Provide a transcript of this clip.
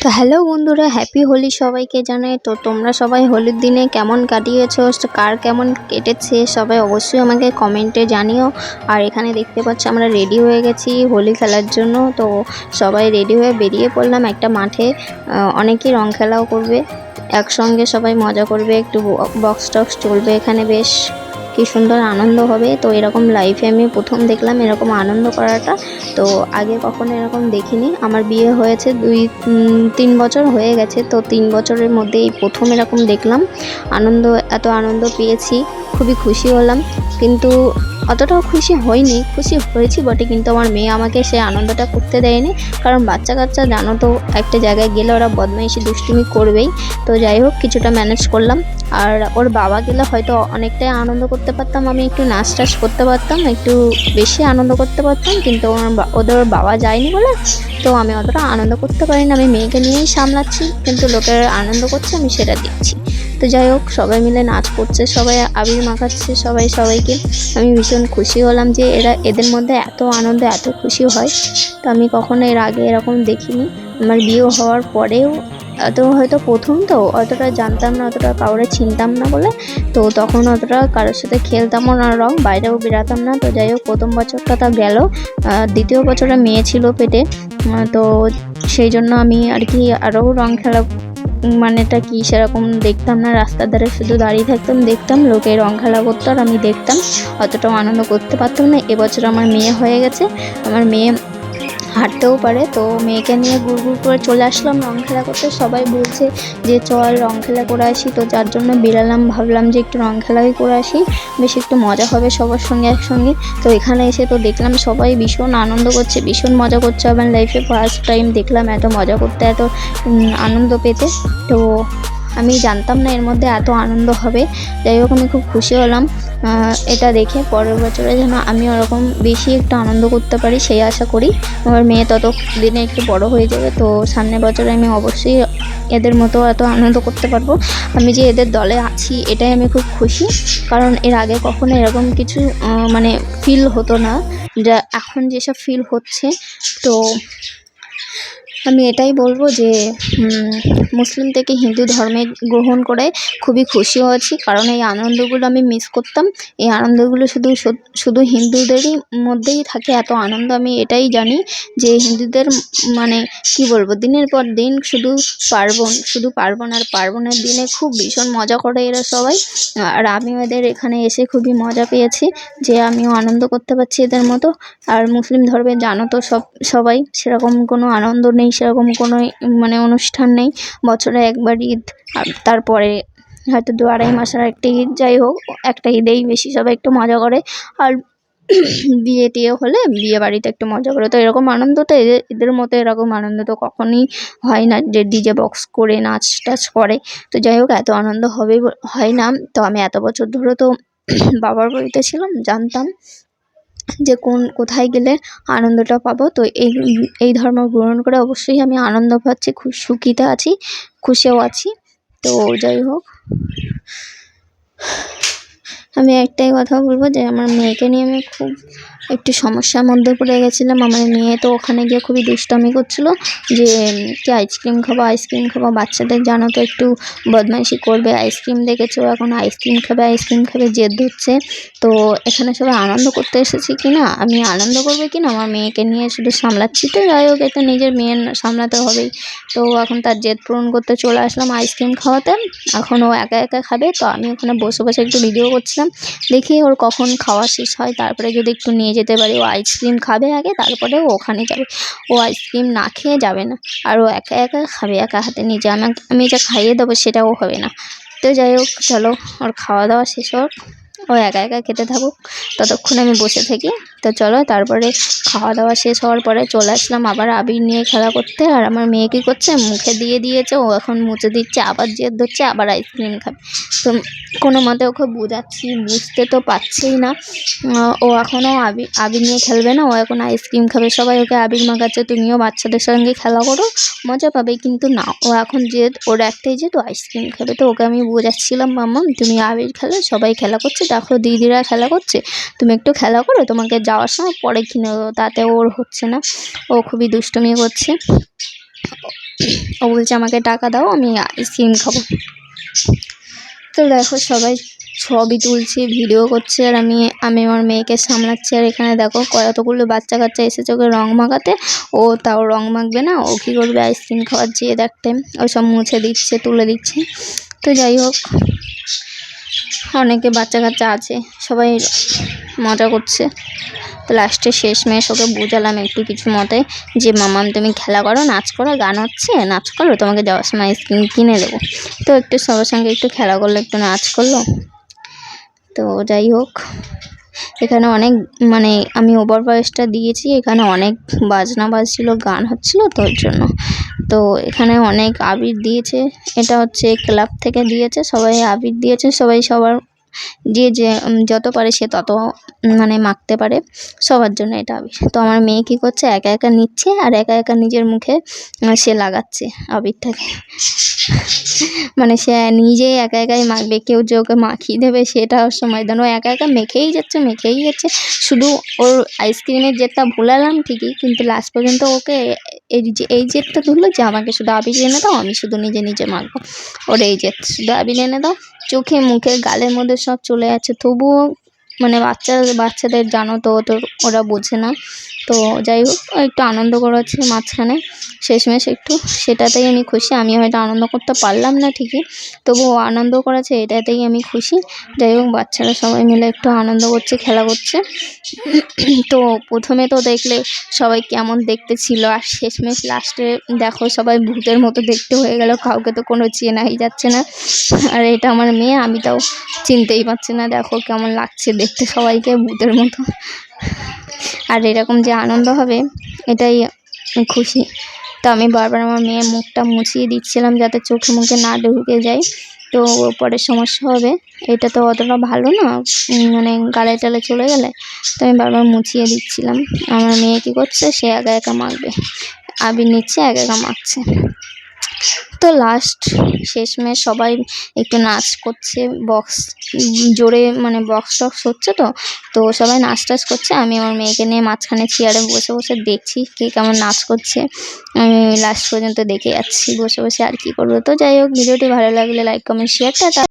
তো হ্যালো বন্ধুরা, হ্যাপি হোলি সবাইকে জানাই। তো তোমরা সবাই হোলির দিনে কেমন কাটিয়েছো, কার কেমন কেটেছে সবাই অবশ্যই আমাকে কমেন্টে জানিও। আর এখানে দেখতে পাচ্ছ আমরা রেডি হয়ে গেছি হোলি খেলার জন্য। তো সবাই রেডি হয়ে বেরিয়ে পড়লাম একটা মাঠে। অনেকেই রং খেলাও করবে, একসঙ্গে সবাই মজা করবে, একটু বক্স টক্স চলবে এখানে, বেশ কি সুন্দর আনন্দ হবে। তো এরকম লাইফে আমি প্রথম দেখলাম এরকম আনন্দ করাটা। তো আগে কখনো এরকম দেখিনি। আমার বিয়ে হয়েছে 2-3 বছর হয়ে গেছে, তো 3 বছরের মধ্যে এই প্রথম এরকম দেখলাম আনন্দ। এত আনন্দ পেয়েছি, খুবই খুশি হলাম। কিন্তু অতটাও খুশি হয়নি, খুশি হয়েছি বটে, কিন্তু আমার মেয়ে আমাকে সেই আনন্দটা করতে দেয়নি। কারণ বাচ্চা কাচ্চা জানো তো, একটা জায়গায় গেলে ওরা বদমাইশি দুষ্টুমি করবেই। তো যাই হোক, কিছুটা ম্যানেজ করলাম। আর ওর বাবা গেলে হয়তো অনেকটাই আনন্দ করতে পারতাম, আমি একটু নাচ টাচ করতে পারতাম, একটু বেশি আনন্দ করতে পারতাম। কিন্তু ওদের বাবা যায়নি বলে তো আমি অতটা আনন্দ করতে পারিনি। আমি মেয়েকে নিয়েই সামলাচ্ছি, কিন্তু লোকের আনন্দ করছে আমি সেটা দেখছি। তো যাই হোক, সবাই মিলে নাচ করছে, সবাই আবির মাখাচ্ছে সবাই সবাইকে। আমি ভীষণ খুশি হলাম যে এদের মধ্যে এত আনন্দ, এত খুশি হয়। তো আমি কখনো এর আগে এরকম দেখিনি। আমার বিয়ে হওয়ার পরেও তো হয়তো প্রথম তো অতটা জানতাম না, অতটা কাউরে চিনতাম না বলে, তো তখন অতটা কারোর সাথে খেলতামও না, রং বাইরেও বেরাতাম না। তো যাই হোক, প্রথম বছরটা তা গেল। দ্বিতীয় বছরে মেয়ে ছিল পেটে। তো সেই জন্য আমি আর কি আরও রং খেলা মানেটা কি সেরকম দেখতাম না, রাস্তার ধারে শুধু দাঁড়িয়ে থাকতাম, দেখতাম লোকে রং খেলা করতো আর আমি দেখতাম, অতটাও আনন্দ করতে পারতাম না। এবছর আমার মেয়ে হয়ে গেছে, আমার মেয়ে হাঁটতেও পারে, তো মেয়েকে নিয়ে ঘুর করে চলে আসলাম রং খেলা করতে। সবাই বলছে যে চল রং খেলা করে আসি, তো যার জন্য বেরালাম, ভাবলাম যে একটু রং খেলাই করে আসি, বেশ একটু মজা হবে সবার সঙ্গে একসঙ্গে। তো এখানে এসে তো দেখলাম সবাই ভীষণ আনন্দ করছে, ভীষণ মজা করছে। আমার লাইফে ফার্স্ট টাইম দেখলাম এত মজা করতে, এত আনন্দ পেতে। তো আমি জানতাম না এর মধ্যে এত আনন্দ হবে। যাই হোক, আমি খুব খুশি হলাম এটা দেখে। পরের বছরে যেন আমি ওরকম বেশি একটু আনন্দ করতে পারি সেই আশা করি। আমার মেয়ে তত দিনে একটু বড় হয়ে যাবে, তো সামনের বছরে আমি অবশ্যই এদের মতো এত আনন্দ করতে পারবো। আমি যে এদের দলে আছি এটাই আমি খুব খুশি, কারণ এর আগে কখনো এরকম কিছু মানে ফিল হতো না, যা এখন যেসব ফিল হচ্ছে। তো আমি এটাই বলবো যে মুসলিম থেকে হিন্দু ধর্মে গ্রহণ করে খুবই খুশি হয়েছি, কারণ এই আনন্দগুলো আমি মিস করতাম। এই আনন্দগুলো শুধু হিন্দুদেরই মধ্যেই থাকে এত আনন্দ। আমি এটাই জানি যে হিন্দুদের মানে কি বলবো, দিনের পর দিন শুধু পার্বণ আর পার্বণের দিনে খুব ভীষণ মজা করে এরা সবাই। আর আমিও এদের এখানে এসে খুবই মজা পেয়েছি যে আমিও আনন্দ করতে পারছি এদের মতো। আর মুসলিম ধর্মে জানো তো সবাই সেরকম কোনো আনন্দ নেই, সেরকম কোনো মানে অনুষ্ঠান নেই। বছরে একবার ঈদ, আর তারপরে হয়তো 2-2.5 মাসের একটা ঈদ। যাই হোক, একটা ঈদেই বেশি সবাই একটু মজা করে। আর বিয়ে টিয়ে হলে বিয়ে বাড়িতে একটু মজা করে। তো এরকম আনন্দ তো এদের মতো এরকম আনন্দ তো কখনোই হয় না যে ডিজে বক্স করে নাচ টাচ করে। তো যাই হোক, এত আনন্দ হয় না। তো আমি এত বছর ধরে তো বাবার বাড়িতে ছিলাম, জানতাম যে কোথায় গেলে আনন্দটা পাবো। তো এই ধর্ম গ্রহণ করে অবশ্যই আমি আনন্দ পাচ্ছি, খুব সুখীতে আছি, খুশিও আছি। তো যাই হোক, আমি একটাই কথা বলবো যে আমার মেয়েকে নিয়ে আমি খুব একটু সমস্যার মধ্যে পড়ে গেছিলাম। আমার মেয়ে তো ওখানে গিয়ে খুবই দুষ্টামি করছিল যে কি আইসক্রিম খাবো। বাচ্চাদের জানো তো একটু বদমাইশি করবে, আইসক্রিম দেখেছো, এখন আইসক্রিম খাবে জেদ ধরছে। তো এখানে সবাই আনন্দ করতে এসেছি কিনা, আমি আনন্দ করবো কিনা আমার মেয়েকে নিয়ে শুধু সামলাচ্ছি। তো যাই হোক, এটা নিজের মেয়ে সামলাতে হবেই। তো এখন তার জেদ পূরণ করতে চলে আসলাম আইসক্রিম খাওয়াতে। এখন ও একা একা খাবে, তো আমি ওখানে বসে বসে একটু ভিডিও করছিলাম। দেখি ওর কখন খাওয়া শেষ হয়, তারপরে যদি একটু নিয়ে যেতে পারি। ও আইসক্রিম খাবে আগে, তারপরে ও ওখানে যাবে। ও আইসক্রিম না খেয়ে যাবে না, আর ও একা একা খাবে একা হাতে নিজে। আমি যা খাইয়ে দেবো সেটাও হবে না। তো যাই হোক, চলো ওর খাওয়া দাওয়া শেষ হোক, ও একা একা খেতে থাকুক, ততক্ষণ আমি বসে থাকি। তো চলো, তারপরে খাওয়া দাওয়া শেষ হওয়ার পরে চলে আসলাম আবার আবির নিয়ে খেলা করতে। আর আমার মেয়ে কী করছে, মুখে দিয়ে দিয়েছে, ও এখন মুছে দিচ্ছে, আবার জেদ ধরছে, আবার আইসক্রিম খাবে। তো কোনো মতে ওকে বোঝাচ্ছি, বুঝতে তো পারছেই না। ও এখনও আবির নিয়ে খেলবে না, ও এখন আইসক্রিম খাবে। সবাই ওকে আবির মাখাচ্ছে, তুমিও বাচ্চাদের সঙ্গে খেলা করো, মজা পাবে। কিন্তু না, ও এখন ওর একটাই জেদ, ও আইসক্রিম খাবে। তো ওকে আমি বোঝাচ্ছিলাম, মাম্মাম তুমি আবির খেলো, সবাই খেলা করছে, দেখো দিদিরা খেলা করছে, তুমি একটু খেলা করো, তোমাকে যাওয়ার সময় পরে কিনে দেবো। তাতে ওর হচ্ছে না, ও খুবই দুষ্টুমি করছে। ও বলছে আমাকে টাকা দাও, আমি আইসক্রিম খাবো। তো দেখো সবাই ছবি তুলছে, ভিডিও করছে, আর আমি আমার মেয়েকে সামলাচ্ছি। আর এখানে দেখো কতগুলো বাচ্চা কাচ্চা এসেছে ওকে রং মাখাতে, ও তাও রং মাখবে না, ও কী করবে আইসক্রিম খাওয়ার যেয়ে দেখতে ও সব মুছে দিচ্ছে, তুলে দিচ্ছে। তো যাই হোক, অনেকে বাচ্চা কাচ্চা আছে, সবাই মজা করছে। তো লাস্টে শেষমেশ ওকে বোঝালাম একটু কিছু মতে যে মামাম তুমি খেলা করো, নাচ করো, গান হচ্ছে নাচ করো, তোমাকে যাওয়ার সময় আইসক্রিম কিনে দেবো। তো একটু সবার সঙ্গে একটু খেলা করলো, একটু নাচ করলো। তো যাই হোক, এখানে অনেক মানে আমি ওভার ভয়েসটা দিয়েছি, এখানে অনেক বাজনা বাজছিল, গান হচ্ছিল, তো ওই জন্য। তো এখানে অনেক আবির দিয়েছে, এটা হচ্ছে ক্লাব থেকে দিয়েছে, সবাই আবির দিয়েছে, সবাই সবার যে যত পারে সে তত মানে মাখতে পারে, সবার জন্য এটা আবির। তো আমার মেয়ে কী করছে, একা একা নিচ্ছে আর একা একা নিজের মুখে সে লাগাচ্ছে আবিরটাকে। মানে সে নিজেই একা একাই মাখবে, কেউ যে ওকে মাখিয়ে দেবে সেটা ওর সময় দেন, ও একা একা মেখেই যাচ্ছে। শুধু ওর আইসক্রিমের জেদটা ভুলালাম ঠিকই, কিন্তু লাস্ট পর্যন্ত ওকে এই জেদটা ধরলো যে আমাকে শুধু আবির এনে দাও, আমি শুধু নিজে নিজে মাখবো। ওর এই জেদ, শুধু আবির এনে দাও। চোখে মুখে গালের মধ্যে সব চলে যাচ্ছে, তবুও মানে বাচ্চাদের জানো তো, ওরা বোঝে না। তো যাই হোক, একটু আনন্দ করেছে মাঝখানে, শেষমেশ একটু, সেটাতেই আমি খুশি। আমি হয়তো আনন্দ করতে পারলাম না ঠিকই, তবুও আনন্দ করেছে, এটাতেই আমি খুশি। যাই হোক, বাচ্চারা সবাই মিলে একটু আনন্দ করছে, খেলা করছে। তো প্রথমে তো দেখলে সবাই কেমন দেখতে ছিল, আর শেষমেশ লাস্টে দেখো সবাই ভূতের মতো দেখতে হয়ে গেল, কাউকে তো কোনো চেনাই যাচ্ছে না। আর এটা আমার মেয়ে, আমি তাও চিনতেই পারছি না, দেখো কেমন লাগছে দেখতে সবাইকে ভূতের মতো। আর এরকম যে আনন্দ হবে এটাই খুশি। তো আমি বারবার আমার মেয়ের মুখটা মুছিয়ে দিচ্ছিলাম যাতে চোখে মুখে না ঢুকে যায়, তো পরে সমস্যা হবে। এটা তো অতটা ভালো না, মানে গালে টালে চলে গেলে, তো আমি বারবার মুছিয়ে দিচ্ছিলাম। আমার মেয়ে কী করছে, সে একা একা মাখবে, আবির নিচ্ছে, একা একা মাখছে। তো লাস্ট শেষমেশ সবাই একটু নাচ করছে, বক্স জোরে মানে বক্স টক্স হচ্ছে, তো সবাই নাচ টাচ করছে। আমি আমার মেয়েকে নিয়ে মাঝখানে চেয়ারে বসে বসে দেখছি কে কেমন নাচ করছে, আমি লাস্ট পর্যন্ত দেখে যাচ্ছি বসে বসে, আর কি করবো। তো যাই হোক, ভিডিওটি ভালো লাগলে লাইক কমেন্ট শেয়ার, টাটা।